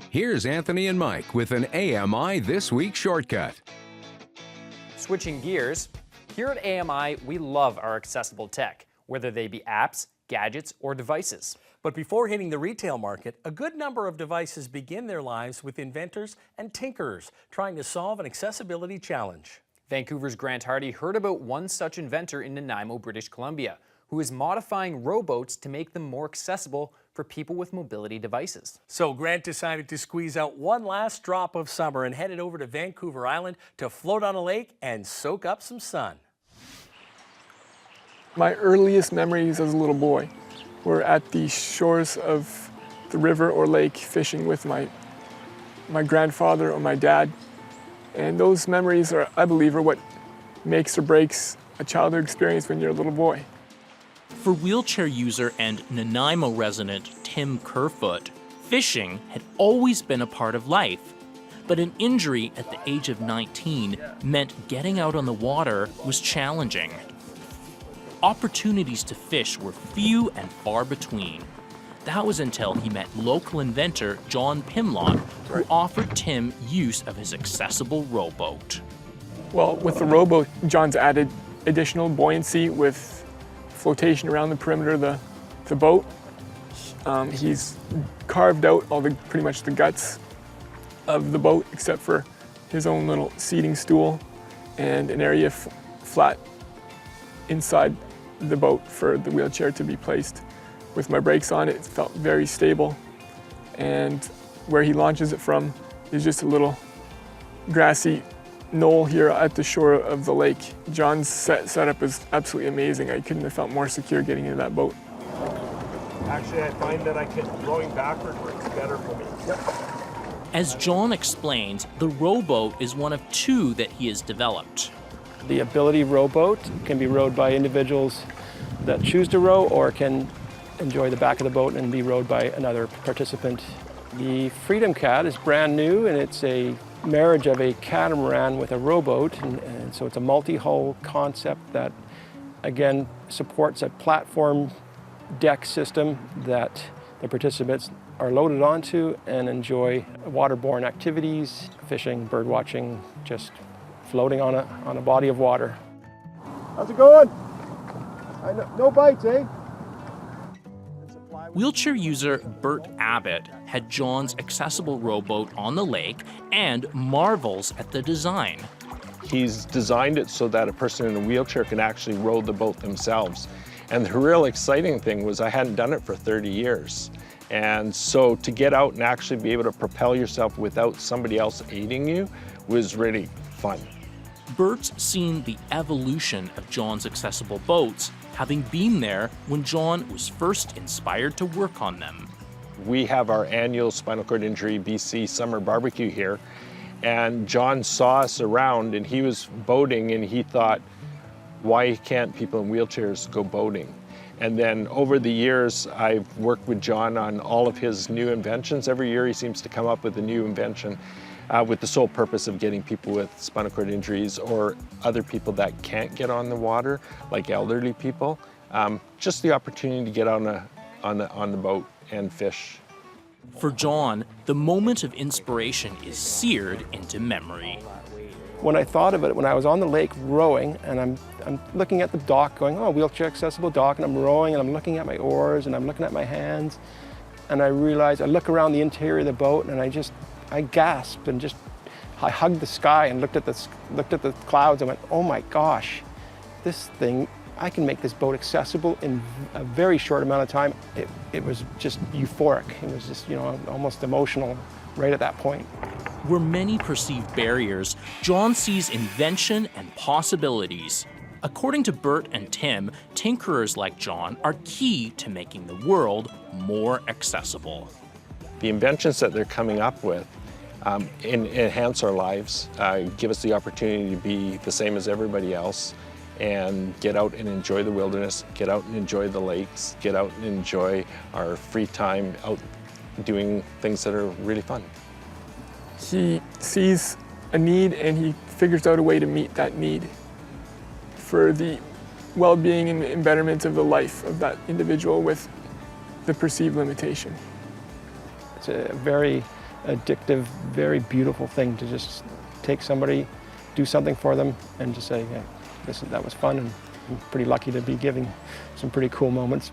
Here's Anthony and Mike with an AMI This Week shortcut. Switching gears, here at AMI, we love our accessible tech, whether they be apps, gadgets, or devices. But before hitting the retail market, a good number of devices begin their lives with inventors and tinkerers trying to solve an accessibility challenge. Vancouver's Grant Hardy heard about one such inventor in Nanaimo, British Columbia, who is modifying rowboats to make them more accessible for people with mobility devices. So Grant decided to squeeze out one last drop of summer and headed over to Vancouver Island to float on a lake and soak up some sun. My earliest memories as a little boy were at the shores of the river or lake fishing with my grandfather or my dad. And those memories are, I believe, are what makes or breaks a childhood experience when you're a little boy. For wheelchair user and Nanaimo resident Tim Kerfoot, fishing had always been a part of life. But an injury at the age of 19 meant getting out on the water was challenging. Opportunities to fish were few and far between. That was until he met local inventor Jon Pimlott, who offered Tim use of his accessible rowboat. Well, with the rowboat, John's added additional buoyancy with flotation around the perimeter of the boat. He's carved out pretty much the guts of the boat, except for his own little seating stool and an area flat inside the boat for the wheelchair to be placed. With my brakes on it felt very stable, and where he launches it from is just a little grassy knoll here at the shore of the lake. John's setup is absolutely amazing. I couldn't have felt more secure getting into that boat. Actually, I find that rowing backward works better for me. Yep. As Jon explains, the rowboat is one of two that he has developed. The ability rowboat can be rowed by individuals that choose to row or can enjoy the back of the boat and be rowed by another participant. The Freedom Cat is brand new, and it's a marriage of a catamaran with a rowboat, and so it's a multi-hull concept that again supports a platform deck system that the participants are loaded onto and enjoy waterborne activities, fishing, bird watching, just floating on a body of water. How's it going? No bites, eh? Wheelchair user Bert Abbott had Jon's accessible rowboat on the lake and marvels at the design. He's designed it so that a person in a wheelchair can actually row the boat themselves. And the real exciting thing was I hadn't done it for 30 years. And so to get out and actually be able to propel yourself without somebody else aiding you was really fun. Bert's seen the evolution of Jon's accessible boats, having been there when Jon was first inspired to work on them. We have our annual Spinal Cord Injury BC summer barbecue here, and Jon saw us around and he was boating and he thought, why can't people in wheelchairs go boating? And then over the years, I've worked with Jon on all of his new inventions. Every year he seems to come up with a new invention with the sole purpose of getting people with spinal cord injuries or other people that can't get on the water, like elderly people, just the opportunity to get on the boat and fish. For Jon, the moment of inspiration is seared into memory. When I thought of it, when I was on the lake rowing, and I'm looking at the dock going, oh, wheelchair accessible dock, and I'm rowing and I'm looking at my oars and I'm looking at my hands, and I realized, I look around the interior of the boat and I gasped and I hugged the sky and looked at the clouds and went, oh my gosh, this thing, I can make this boat accessible in a very short amount of time. It was just euphoric. It was just, almost emotional right at that point. Where many perceive barriers, Jon sees invention and possibilities. According to Bert and Tim, tinkerers like Jon are key to making the world more accessible. The inventions that they're coming up with enhance our lives, give us the opportunity to be the same as everybody else, and get out and enjoy the wilderness, get out and enjoy the lakes, get out and enjoy our free time out doing things that are really fun. He sees a need and he figures out a way to meet that need for the well-being and betterment of the life of that individual with the perceived limitation. It's a very addictive, very beautiful thing to just take somebody, do something for them, and just say, hey, that was fun, and I'm pretty lucky to be giving some pretty cool moments.